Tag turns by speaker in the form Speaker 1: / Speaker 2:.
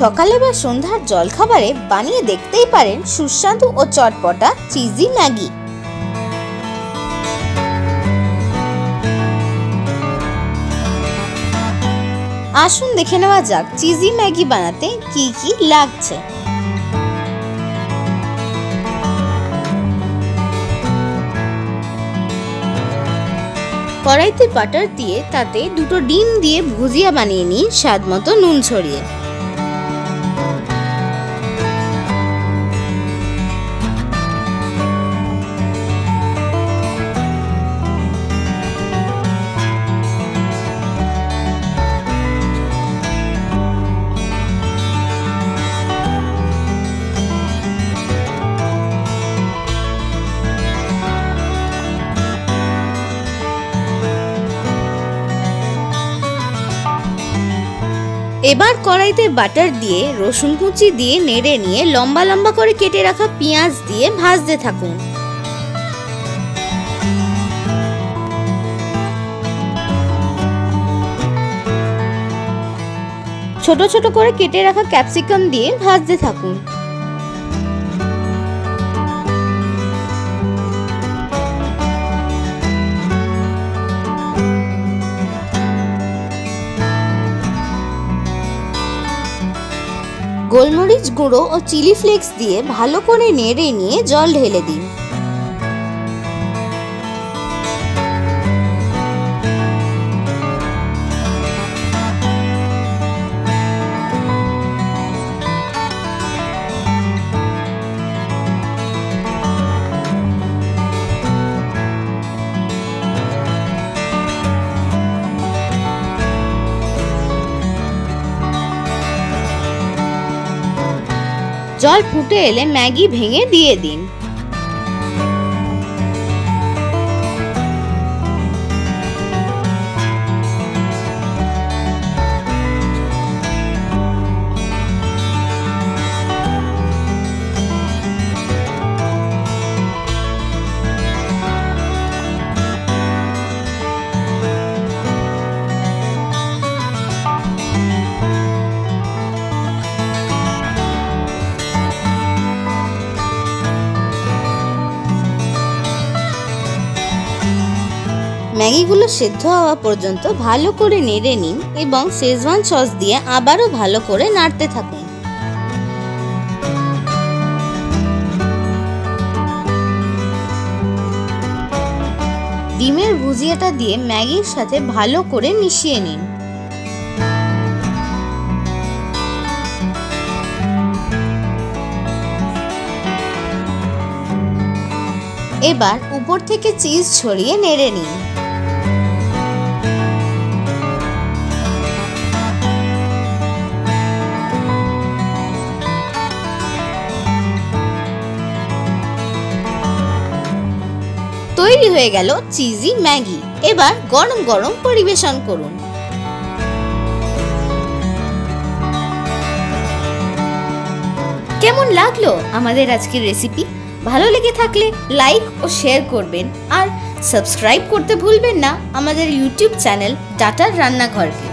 Speaker 1: সকালে বা সন্ধ্যার জলখাবারে বানিয়ে দেখতেই পারেন সুস্বাদু ও চটপটা চিজি ম্যাগি। আসুন দেখে নেওয়া যাক চিজি ম্যাগি বানাতে কি কি লাগছে। কড়াইতে বাটার দিয়ে তাতে দুটো ডিম দিয়ে ভুজিয়া বানিয়ে নিন স্বাদ মতো নুন ছড়িয়ে। এবার কড়াইতে বাটার দিয়ে রসুন কুচি দিয়ে নেড়ে নিয়ে লম্বা লম্বা করে কেটে রাখা পেঁয়াজ দিয়ে ভাজতে থাকুন। ছোট ছোট করে কেটে রাখা ক্যাপসিকাম দিয়ে ভাজতে থাকুন। গোলমরিচ গুঁড়ো ও চিলি ফ্লেক্স দিয়ে ভালো করে নেড়ে নিয়ে জল ঢেলে দিন। জল ফুটে এলে ম্যাগি ভেঙে দিয়ে দিন। ম্যাগিগুলো সেদ্ধ হওয়া পর্যন্ত ভালো করে নেড়ে নিন এবং শেজওয়ান সস দিয়ে আবারও ভালো করে নাড়তে থাকুন। ডিমের ভুজিয়াটা দিয়ে ম্যাগির সাথে ভালো করে মিশিয়ে নিন। এবার উপর থেকে চিজ ছড়িয়ে নেড়ে নিন। তৈরি হয়ে গেল চিজি ম্যাগি। এবার গরম গরম পরিবেশন করুন। কেমন লাগলো আমাদের আজকের রেসিপি? ভালো লেগে থাকলে লাইক ও শেয়ার করবেন আর সাবস্ক্রাইব করতে ভুলবেন না আমাদের ইউটিউব চ্যানেল ডাটার রান্নাঘরকে।